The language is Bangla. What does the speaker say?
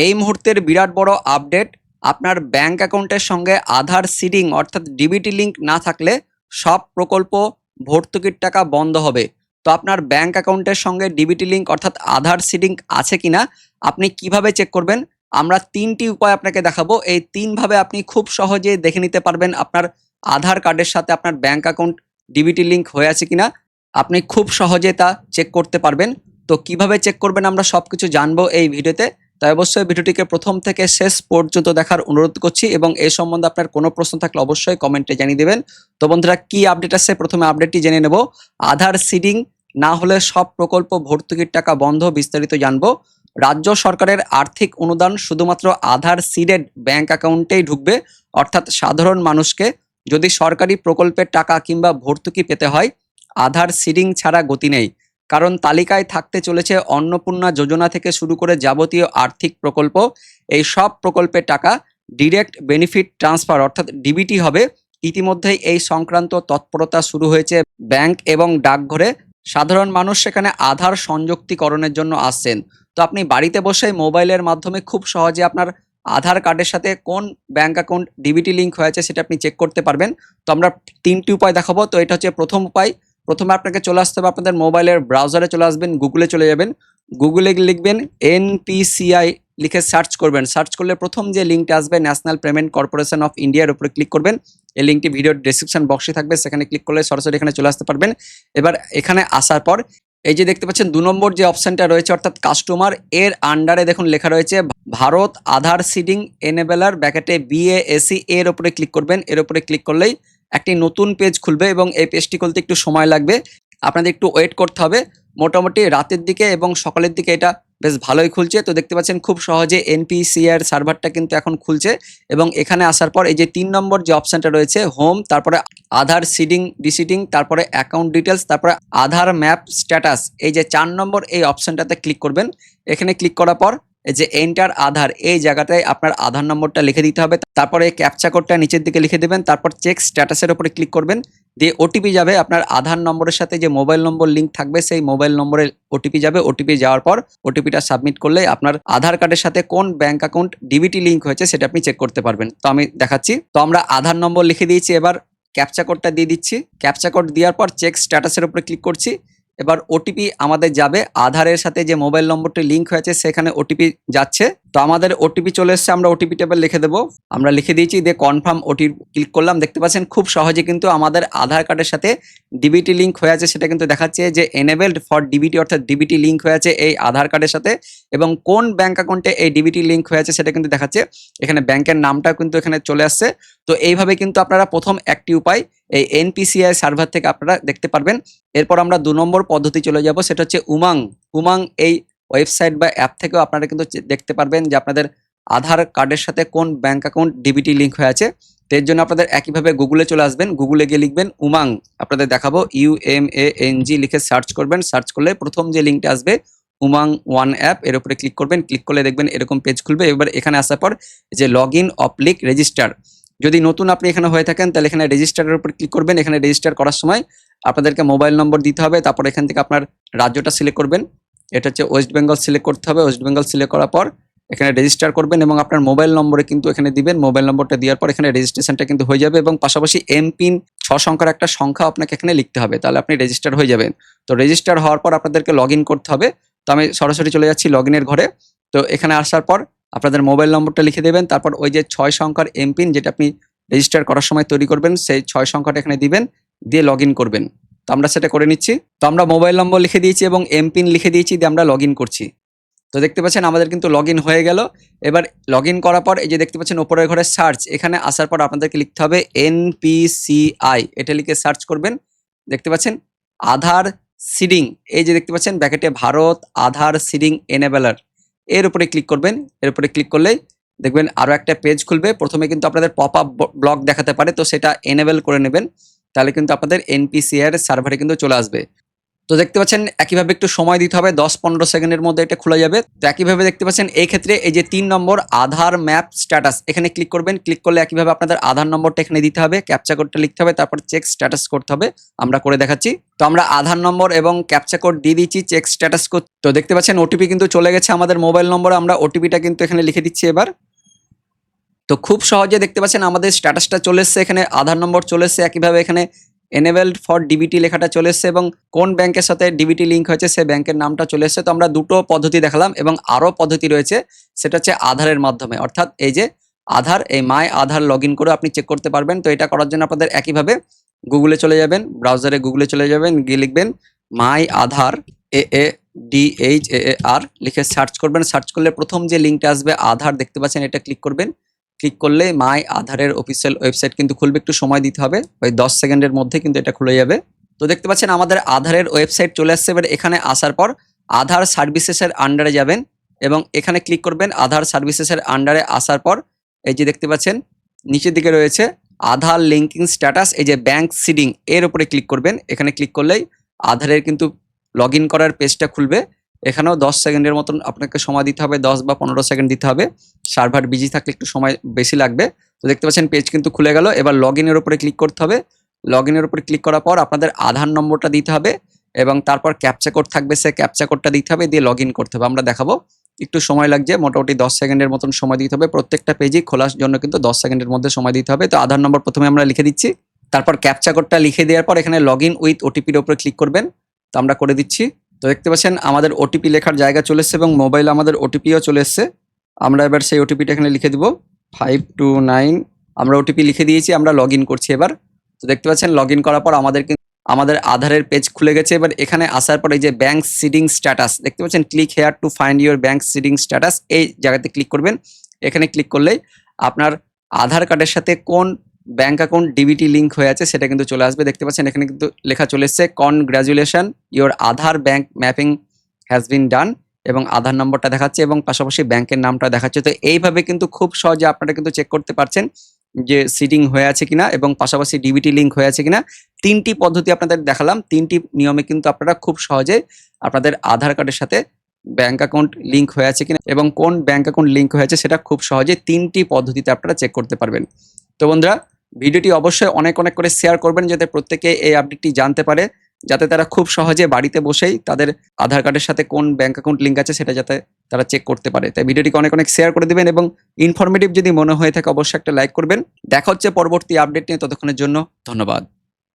এই মুহূর্তের বিরাট বড় আপডেট। আপনার ব্যাংক অ্যাকাউন্টের সঙ্গে আধার সিডিং অর্থাৎ ডিবিটি লিঙ্ক না থাকলে সব প্রকল্প ভর্তুকির টাকা বন্ধ হবে। তো আপনার ব্যাংক অ্যাকাউন্টের সঙ্গে ডিবিটি লিঙ্ক অর্থাৎ আধার সিডিং আছে কিনা আপনি কিভাবে চেক করবেন, আমরা তিনটি উপায় আপনাকে দেখাবো। এই তিনভাবে আপনি খুব সহজে দেখে নিতে পারবেন আপনার আধার কার্ডের সাথে আপনার ব্যাংক অ্যাকাউন্ট ডিবিটি লিঙ্ক হয়ে আছে কিনা। আপনি খুব সহজে তা চেক করতে পারবেন। তো কিভাবে চেক করবেন আমরা সবকিছু জানবো এই ভিডিওতে। তাই অবশ্যই ভিডিওটিকে প্রথম থেকে শেষ পর্যন্ত দেখার অনুরোধ করছি এবং এই সম্বন্ধে আপনার কোনো প্রশ্ন থাকলে অবশ্যই কমেন্টে জানিয়ে দেবেন। তো বন্ধুরা, কি আপডেট আসছে প্রথমে আপডেটটি জেনে নেব। আধার সিডিং না হলে সব প্রকল্প ভর্তুকির টাকা বন্ধ, বিস্তারিত জানবো। রাজ্য সরকারের আর্থিক অনুদান শুধুমাত্র আধার সিডেড ব্যাংক অ্যাকাউন্টেই ঢুকবে, অর্থাৎ সাধারণ মানুষকে যদি সরকারি প্রকল্পের টাকা কিংবা ভর্তুকি পেতে হয় আধার সিডিং ছাড়া গতি নেই। কারণ তালিকায় থাকতে চলেছে অন্নপূর্ণা যোজনা থেকে শুরু করে যাবতীয় আর্থিক প্রকল্প। এই সব প্রকল্পের টাকা ডিরেক্ট বেনিফিট ট্রান্সফার অর্থাৎ ডিবিটি হবে। ইতিমধ্যেই এই সংক্রান্ত তৎপরতা শুরু হয়েছে ব্যাংক এবং ডাকঘরে। সাধারণ মানুষ সেখানে আধার সংযুক্তিকরণের জন্য আসছেন। তো আপনি বাড়িতে বসে মোবাইলের মাধ্যমে খুব সহজে আপনার আধার কার্ডের সাথে কোন ব্যাংক অ্যাকাউন্ট ডিবিটি লিঙ্ক হয়েছে সেটা আপনি চেক করতে পারবেন। তো আমরা তিনটি উপায় দেখাবো। তো এটা হচ্ছে প্রথম উপায়। প্রথমে আপনাকে চলে আসতে হবে আপনাদের মোবাইলের ব্রাউজারে চলে আসবেন, গুগলে চলে যাবেন। গুগলে লিখবেন এনপিসিআই, লিখে সার্চ করবেন। সার্চ করলে প্রথম যে লিঙ্কটা আসবে ন্যাশনাল পেমেন্ট কর্পোরেশন অফ ইন্ডিয়ার উপরে ক্লিক করবেন। এই লিঙ্কটি ভিডিওর ডেসক্রিপশন বক্সে থাকবে, সেখানে ক্লিক করলে সরাসরি এখানে চলে আসতে পারবেন। এবার এখানে আসার পর এই যে দেখতে পাচ্ছেন 2 নম্বর যে অপশনটা রয়েছে অর্থাৎ কাস্টমার, এর আন্ডারে দেখুন লেখা রয়েছে ভারত আধার সিডিং এনেবেলার ব্র্যাকেটে বিএএসি, এর উপরে ক্লিক করবেন। এর উপরে ক্লিক করলেই একটি নতুন পেজ খুলবে এবং এই পেজটি খুলতে একটু সময় লাগবে, আপনাদের একটু ওয়েট করতে হবে। মোটামুটি রাতের দিকে এবং সকালের দিকে এটা বেশ ভালোই খুলছে। তো দেখতে পাচ্ছেন খুব সহজে এনপিসিআর সার্ভারটা কিন্তু এখন খুলছে এবং এখানে আসার পর এই যে 3 নম্বর যে অপশনটা রয়েছে হোম, তারপরে আধার সিডিং ডিসিডিং, তারপরে অ্যাকাউন্ট ডিটেলস, তারপরে আধার ম্যাপ স্ট্যাটাস, এই যে 4 নম্বর এই অপশনটাতে ক্লিক করবেন। এখানে ক্লিক করার পর এই যে এন্টার আধার, এই জায়গাটায় আপনার আধার নম্বরটা লিখে দিতে হবে। তারপরে ক্যাপচা কোডটা নিচের দিকে লিখে দেবেন। তারপর চেক স্ট্যাটাসের উপরে ক্লিক করবেন, দিয়ে ওটিপি যাবে আপনার আধার নম্বরের সাথে যে মোবাইল নম্বর লিঙ্ক থাকবে সেই মোবাইল নম্বরে ওটিপি যাবে। ওটিপি যাওয়ার পর ওটিপিটা সাবমিট করলে আপনার আধার কার্ডের সাথে কোন ব্যাংক অ্যাকাউন্ট ডিবিটি লিঙ্ক হয়েছে সেটা আপনি চেক করতে পারবেন। তো আমি দেখাচ্ছি। তো আমরা আধার নম্বর লিখে দিয়েছি, এবার ক্যাপচা কোডটা দিয়ে দিচ্ছি। ক্যাপচা কোড দেওয়ার পর চেক স্ট্যাটাসের উপরে ক্লিক করছি। এবার ওটিপি আমাদের যাবে, আধারের সাথে যে মোবাইল নম্বরটি লিঙ্ক হয়েছে সেখানে ওটিপি যাচ্ছে। তো আমাদের ওটিপি চলে এসেছে, আমরা ওটিপি টেবিল লিখে দেবো। আমরা লিখে দিয়েছি, দিয়ে কনফার্ম ওটিপি ক্লিক করলাম। দেখতে পাচ্ছেন খুব সহজে কিন্তু আমাদের আধার কার্ডের সাথে ডিবিটি লিঙ্ক হয়ে আছে সেটা কিন্তু দেখাচ্ছে যে এনেবেলড ফর ডিবিটি, অর্থাৎ ডিবিটি লিঙ্ক হয়ে আছে এই আধার কার্ডের সাথে এবং কোন ব্যাংক অ্যাকাউন্টে এই ডিবিটি লিঙ্ক হয়ে আছে সেটা কিন্তু দেখাচ্ছে। এখানে ব্যাংকের নামটা কিন্তু এখানে চলে আসছে। তো এইভাবে কিন্তু আপনারা প্রথম একটি উপায় এই এনপিসিআই সার্ভার থেকে আপনারা দেখতে পারবেন। এরপর আমরা 2 নম্বর পদ্ধতি চলে যাব, সেটা হচ্ছে উমাং। উমাং এই ওয়েবসাইট বা অ্যাপ থেকেও আপনারা কিন্তু দেখতে পারবেন যে আপনাদের আধার কার্ডের সাথে কোন ব্যাংক অ্যাকাউন্ট ডিবিটি লিঙ্ক হয়ে আছে। তো এর জন্য আপনাদের একইভাবে গুগলে চলে আসবেন, গুগলে গিয়ে লিখবেন উমাং, আপনাদের দেখাবো UMANG লিখে সার্চ করবেন। সার্চ করলে প্রথম যে লিঙ্কটা আসবে উমাং ওয়ান অ্যাপ, এর উপরে ক্লিক করবেন। ক্লিক করলে দেখবেন এরকম পেজ খুলবে। এবার এখানে আসার পর যে লগ ইন অপ্লিক রেজিস্টার, যদি নতুন আপনি এখানে হয়ে থাকেন তাহলে এখানে রেজিস্টারের উপর ক্লিক করবেন। এখানে রেজিস্টার করার সময় আপনাদেরকে মোবাইল নম্বর দিতে হবে, তারপর এখান থেকে আপনার রাজ্যটা সিলেক্ট করবেন। এটা হচ্ছে ওয়েস্ট বেঙ্গল সিলেক্ট করতে হবে। ওয়েস্ট বেঙ্গল সিলেক্ট করার পর এখানে রেজিস্টার করবেন এবং আপনার মোবাইল নম্বরে কিন্তু এখানে দিবেন। মোবাইল নম্বরটা দেওয়ার পর এখানে রেজিস্ট্রেশনটা কিন্তু হয়ে যাবে এবং পাশাপাশি এমপিন 6 সংখ্যার একটা সংখ্যা আপনাকে এখানে লিখতে হবে, তাহলে আপনি রেজিস্টার হয়ে যাবেন। তো রেজিস্টার হওয়ার পর আপনাদেরকে লগ ইন করতে হবে। তো আমি সরাসরি চলে যাচ্ছি লগ ইনের ঘরে। তো এখানে আসার পর আপনাদের মোবাইল নম্বরটা লিখে দেবেন, তারপর ওই যে 6 সংখ্যার এমপিন যেটা আপনি রেজিস্টার করার সময় তৈরি করবেন সেই 6 সংখ্যাটা এখানে দিবেন, দিয়ে লগ ইন করবেন। তো আমরা সেটা করে নিচ্ছি। তো আমরা মোবাইল নম্বর লিখে দিয়েছি এবং এমপিন লিখে দিয়েছি, দিয়ে আমরা লগ ইন করছি। তো দেখতে পাচ্ছেন আমাদের কিন্তু লগ ইন হয়ে গেল। এবার লগ ইন করার পর এই যে দেখতে পাচ্ছেন উপরের ঘরে সার্চ, এখানে আসার পর আপনাদেরকে লিখতে হবে এনপিসিআই, এটা লিখে সার্চ করবেন। দেখতে পাচ্ছেন আধার সিডিং, এই যে দেখতে পাচ্ছেন ব্র্যাকেটে ভারত আধার সিডিং এনেবেলার, এর উপরে ক্লিক করবেন। এর উপরে ক্লিক করলেই দেখবেন আরো একটা পেজ খুলবে। প্রথমে কিন্তু আপনাদের পপ আপ ব্লক দেখাতে পারে, তো সেটা এনেবেল করে নেবেন, তাহলে কিন্তু আপনাদের এনপিসিআই এর সার্ভারে কিন্তু চলে আসবে। তো দেখতে পাচ্ছেন একইভাবে একটু সময় দিতে হবে, 10-15 সেকেন্ডের মধ্যে এটা খোলা যাবে। তো একইভাবে দেখতে পাচ্ছেন এই ক্ষেত্রে এই যে 3 নম্বর আধার ম্যাপ স্ট্যাটাস, এখানে ক্লিক করবেন। ক্লিক করলে একইভাবে আপনাদের আধার নম্বরটা এখানে দিতে হবে, ক্যাপচা কোডটা লিখতে হবে, তারপর চেক স্ট্যাটাস করতে হবে। আমরা করে দেখাচ্ছি। তো আমরা আধার নম্বর এবং ক্যাপচা কোড দিয়ে দিচ্ছি, চেক স্ট্যাটাস কোড। তো দেখতে পাচ্ছেন ওটিপি কিন্তু চলে গেছে আমাদের মোবাইল নম্বরে। আমরা ওটিপিটা কিন্তু এখানে লিখে দিচ্ছি এবার। তো খুব সহজে দেখতে পাচ্ছেন আমাদের স্ট্যাটাসটা চলে এসছে, এখানে আধার নম্বর চলে এসছে, একইভাবে এখানে এনেবেলড ফর ডিবিটি লেখাটা চলে এসছে এবং কোন ব্যাংকের সাথে ডিবিটি লিঙ্ক হয়েছে সে ব্যাংকের নামটা চলে এসছে। তো আমরা দুটো পদ্ধতি দেখালাম এবং আরও পদ্ধতি রয়েছে, সেটা হচ্ছে আধারের মাধ্যমে, অর্থাৎ এই যে আধার, এই মাই আধার লগ ইন করে আপনি চেক করতে পারবেন। তো এটা করার জন্য আপনাদের একইভাবে গুগলে চলে যাবেন, ব্রাউজারে গুগলে চলে যাবেন, গিয়ে লিখবেন মাই আধার AADHAAR লিখে সার্চ করবেন। সার্চ করলে প্রথম যে লিঙ্কটা আসবে আধার দেখতে পাচ্ছেন, এটা ক্লিক করবেন। ক্লিক করলে মাই আধারের অফিসিয়াল ওয়েবসাইট কিন্তু খুলবে, একটু সময় দিতে হবে, ওই 10 সেকেন্ডের মধ্যে কিন্তু এটা খুলে যাবে। তো দেখতে পাচ্ছেন আমাদের আধারের ওয়েবসাইট চলে আসছে। এবার এখানে আসার পর আধার সার্ভিসেসের আন্ডারে যাবেন এবং এখানে ক্লিক করবেন। আধার সার্ভিসেসের আন্ডারে আসার পর এই যে দেখতে পাচ্ছেন নিচের দিকে রয়েছে আধার লিঙ্কিং স্ট্যাটাস, এই যে ব্যাংক সিডিং, এর উপরে ক্লিক করবেন। এখানে ক্লিক করলেই আধারের কিন্তু লগ ইন করার পেজটা খুলবে। এখানেও 10 সেকেন্ডের মতন আপনাকে সময় দিতে হবে, 10 বা 15 সেকেন্ড দিতে হবে। সার্ভার বিজি থাকলে একটু সময় বেশি লাগবে। তো দেখতে পাচ্ছেন পেজ কিন্তু খুলে গেল। এবার লগ ইনের উপরে ক্লিক করতে হবে। লগ ইনের উপরে ক্লিক করার পর আপনাদের আধার নম্বরটা দিতে হবে এবং তারপর ক্যাপচা কোড থাকবে, সে ক্যাপচা কোডটা দিতে হবে, দিয়ে লগ ইন করতে হবে। আমরা দেখাবো, একটু সময় লাগছে, মোটামুটি 10 সেকেন্ডের মতন সময় দিতে হবে। প্রত্যেকটা পেজই খোলার জন্য কিন্তু 10 সেকেন্ডের মধ্যে সময় দিতে হবে। তো আধার নম্বর প্রথমে আমরা লিখে দিচ্ছি, তারপর ক্যাপচা কোডটা লিখে দেওয়ার পর এখানে লগ ইন উইথ ওটিপির উপরে ক্লিক করবেন। তো আমরা করে দিচ্ছি। তো দেখতে পাচ্ছেন আমাদের ওটিপি লেখার জায়গা চলে এসছে এবং মোবাইলে আমাদের ওটিপিও চলে এসছে। আমরা এবার সেই ওটিপিটা এখানে লিখে দিব 529। আমরা ওটিপি লিখে দিয়েছি, আমরা লগ ইন করছি এবার। তো দেখতে পাচ্ছেন লগ ইন করার পর আমাদের আধারের পেজ খুলে গেছে। এবার এখানে আসার পর এই যে ব্যাংক সিডিং স্ট্যাটাস দেখতে পাচ্ছেন, click here to find your bank seeding status, এই জায়গাতে ক্লিক করবেন। এখানে ক্লিক করলেই আপনার আধার কার্ডের সাথে কোন ব্যাংক অ্যাকাউন্ট ডিবিটি লিঙ্ক হয়ে আছে সেটা কিন্তু চলে আসবে। দেখতে পাচ্ছেন এখানে কিন্তু লেখা চলে এসছে congratulation your Aadhaar bank mapping has been done, এবং আধার নম্বরটা দেখাচ্ছে এবং পাশাপাশি ব্যাংকের নামটা দেখাচ্ছে। তো এইভাবে কিন্তু খুব সহজে আপনারা কিন্তু চেক করতে পারছেন যে সিডিং হয়ে আছে কিনা এবং পাশাপাশি ডিবিটি লিঙ্ক হয়ে আছে কিনা। 3টি পদ্ধতি আপনাদের দেখালাম, 3টি নিয়মে কিন্তু আপনারা খুব সহজে আপনাদের আধার কার্ডের সাথে ব্যাংক অ্যাকাউন্ট লিঙ্ক হয়ে আছে কিনা এবং কোন ব্যাংক অ্যাকাউন্ট লিঙ্ক হয়েছে সেটা খুব সহজে 3টি পদ্ধতিতে আপনারা চেক করতে পারবেন। তো বন্ধুরা, ভিডিওটি অবশ্যই অনেক অনেক করে শেয়ার করবেন যাতে প্রত্যেকে এই আপডেটটি জানতে পারে, যাতে তারা খুব সহজে বাড়িতে বসেই তাদের আধার কার্ডের সাথে কোন ব্যাংক অ্যাকাউন্ট লিঙ্ক আছে সেটা যাতে তারা চেক করতে পারে। তাই ভিডিওটিকে অনেক অনেক শেয়ার করে দিবেন এবং ইনফরমেটিভ যদি মনে হয়ে থাকে অবশ্যই একটা লাইক করবেন। দেখা হচ্ছে পরবর্তী আপডেট নিয়ে, ততক্ষণের জন্য ধন্যবাদ।